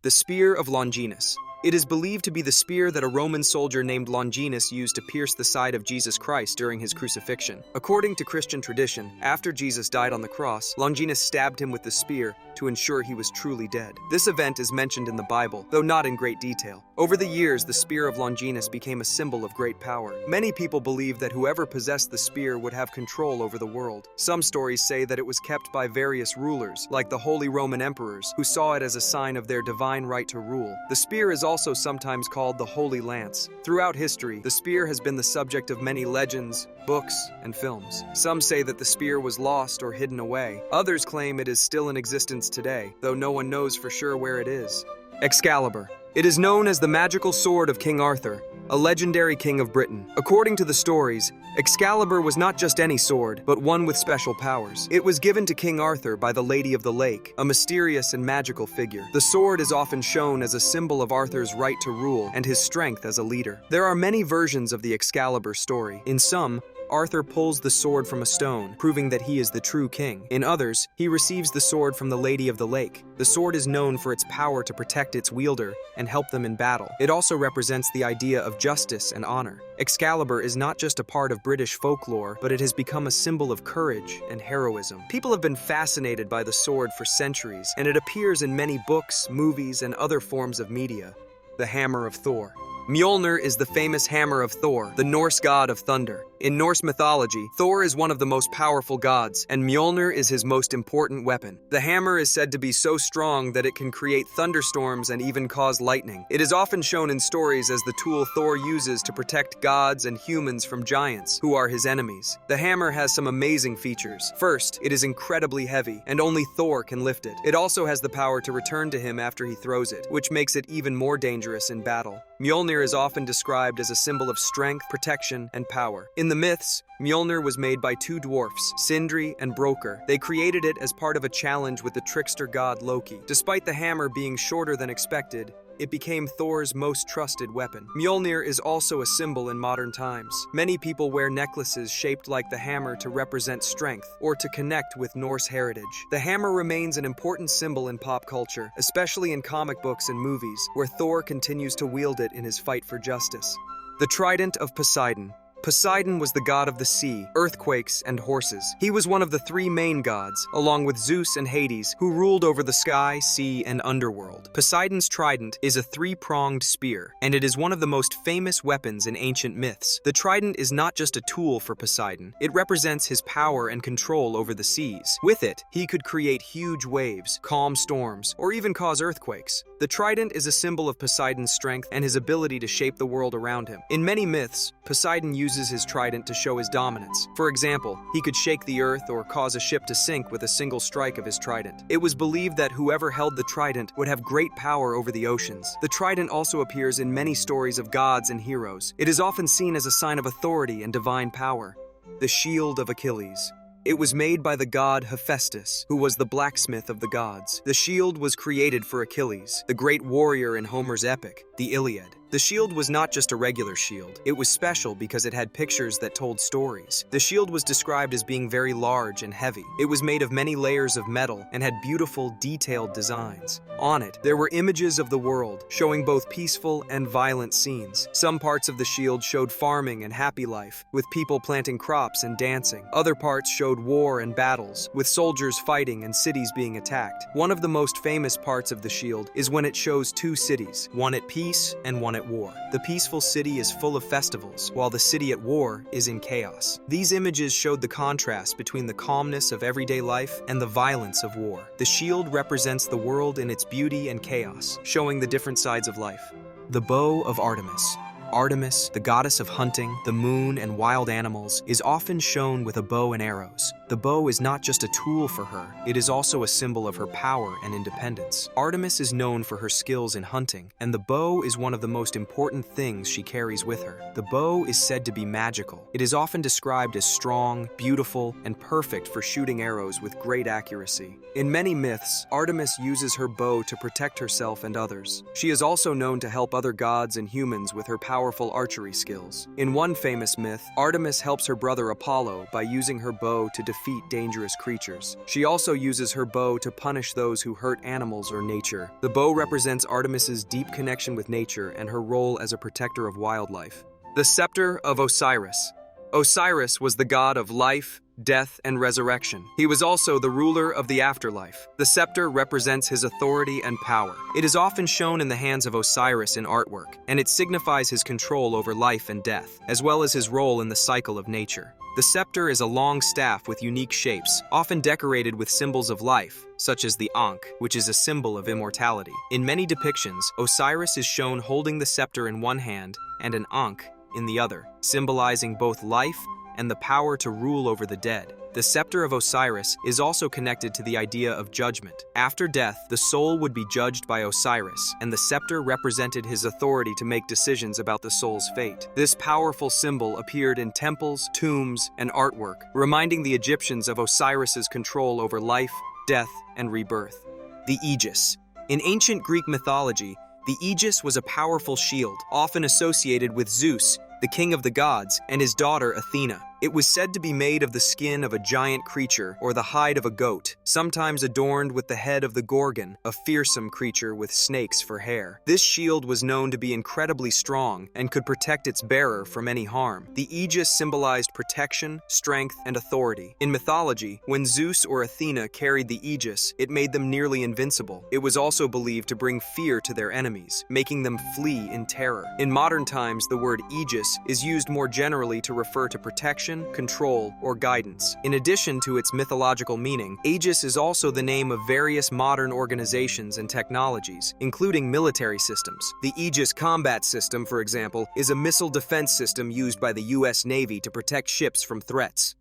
The Spear of Longinus. It is believed to be the spear that a Roman soldier named Longinus used to pierce the side of Jesus Christ during his crucifixion. According to Christian tradition, after Jesus died on the cross, Longinus stabbed him with the spear to ensure he was truly dead. This event is mentioned in the Bible, though not in great detail. Over the years, the spear of Longinus became a symbol of great power. Many people believe that whoever possessed the spear would have control over the world. Some stories say that it was kept by various rulers, like the Holy Roman emperors, who saw it as a sign of their divine right to rule. The spear is also sometimes called the Holy Lance. Throughout history, the spear has been the subject of many legends, books, and films. Some say that the spear was lost or hidden away. Others claim it is still in existence today, though no one knows for sure where it is. Excalibur. It is known as the magical sword of King Arthur, a legendary king of Britain. According to the stories, Excalibur was not just any sword, but one with special powers. It was given to King Arthur by the Lady of the Lake, a mysterious and magical figure. The sword is often shown as a symbol of Arthur's right to rule and his strength as a leader. There are many versions of the Excalibur story. In some, Arthur pulls the sword from a stone, proving that he is the true king. In others, he receives the sword from the Lady of the Lake. The sword is known for its power to protect its wielder and help them in battle. It also represents the idea of justice and honor. Excalibur is not just a part of British folklore, but it has become a symbol of courage and heroism. People have been fascinated by the sword for centuries, and it appears in many books, movies, and other forms of media. The Hammer of Thor. Mjolnir is the famous hammer of Thor, the Norse god of thunder. In Norse mythology, Thor is one of the most powerful gods, and Mjolnir is his most important weapon. The hammer is said to be so strong that it can create thunderstorms and even cause lightning. It is often shown in stories as the tool Thor uses to protect gods and humans from giants, who are his enemies. The hammer has some amazing features. First, it is incredibly heavy, and only Thor can lift it. It also has the power to return to him after he throws it, which makes it even more dangerous in battle. Mjolnir is often described as a symbol of strength, protection, and power. In the myths, Mjolnir was made by two dwarfs, Sindri and Brokkr. They created it as part of a challenge with the trickster god Loki. Despite the hammer being shorter than expected, it became Thor's most trusted weapon. Mjolnir is also a symbol in modern times. Many people wear necklaces shaped like the hammer to represent strength or to connect with Norse heritage. The hammer remains an important symbol in pop culture, especially in comic books and movies, where Thor continues to wield it in his fight for justice. The Trident of Poseidon. Poseidon was the god of the sea, earthquakes, and horses. He was one of the three main gods, along with Zeus and Hades, who ruled over the sky, sea, and underworld. Poseidon's trident is a three-pronged spear, and it is one of the most famous weapons in ancient myths. The trident is not just a tool for Poseidon, it represents his power and control over the seas. With it, he could create huge waves, calm storms, or even cause earthquakes. The trident is a symbol of Poseidon's strength and his ability to shape the world around him. In many myths, Poseidon uses his trident to show his dominance. For example, he could shake the earth or cause a ship to sink with a single strike of his trident. It was believed that whoever held the trident would have great power over the oceans. The trident also appears in many stories of gods and heroes. It is often seen as a sign of authority and divine power. The Shield of Achilles. It was made by the god Hephaestus, who was the blacksmith of the gods. The shield was created for Achilles, the great warrior in Homer's epic, the Iliad. The shield was not just a regular shield. It was special because it had pictures that told stories. The shield was described as being very large and heavy. It was made of many layers of metal and had beautiful, detailed designs. On it, there were images of the world, showing both peaceful and violent scenes. Some parts of the shield showed farming and happy life, with people planting crops and dancing. Other parts showed war and battles, with soldiers fighting and cities being attacked. One of the most famous parts of the shield is when it shows two cities, one at peace and one at war. The peaceful city is full of festivals, while the city at war is in chaos. These images showed the contrast between the calmness of everyday life and the violence of war. The shield represents the world in its beauty and chaos, showing the different sides of life. The Bow of Artemis. Artemis, the goddess of hunting, the moon, and wild animals, is often shown with a bow and arrows. The bow is not just a tool for her, it is also a symbol of her power and independence. Artemis is known for her skills in hunting, and the bow is one of the most important things she carries with her. The bow is said to be magical. It is often described as strong, beautiful, and perfect for shooting arrows with great accuracy. In many myths, Artemis uses her bow to protect herself and others. She is also known to help other gods and humans with her powerful powerful archery skills. In one famous myth, Artemis helps her brother Apollo by using her bow to defeat dangerous creatures. She also uses her bow to punish those who hurt animals or nature. The bow represents Artemis's deep connection with nature and her role as a protector of wildlife. The Scepter of Osiris. Osiris was the god of life, death, and resurrection. He was also the ruler of the afterlife. The scepter represents his authority and power. It is often shown in the hands of Osiris in artwork, and it signifies his control over life and death, as well as his role in the cycle of nature. The scepter is a long staff with unique shapes, often decorated with symbols of life, such as the Ankh, which is a symbol of immortality. In many depictions, Osiris is shown holding the scepter in one hand and an Ankh in the other, symbolizing both life and the power to rule over the dead. The Scepter of Osiris is also connected to the idea of judgment. After death, the soul would be judged by Osiris, and the scepter represented his authority to make decisions about the soul's fate. This powerful symbol appeared in temples, tombs, and artwork, reminding the Egyptians of Osiris's control over life, death, and rebirth. The Aegis. In ancient Greek mythology, the Aegis was a powerful shield, often associated with Zeus, the king of the gods, and his daughter Athena. It was said to be made of the skin of a giant creature or the hide of a goat, sometimes adorned with the head of the Gorgon, a fearsome creature with snakes for hair. This shield was known to be incredibly strong and could protect its bearer from any harm. The Aegis symbolized protection, strength, and authority. In mythology, when Zeus or Athena carried the Aegis, it made them nearly invincible. It was also believed to bring fear to their enemies, making them flee in terror. In modern times, the word Aegis is used more generally to refer to protection, control, or guidance. In addition to its mythological meaning, Aegis is also the name of various modern organizations and technologies, including military systems. The Aegis combat system, for example, is a missile defense system used by the U.S. Navy to protect ships from threats.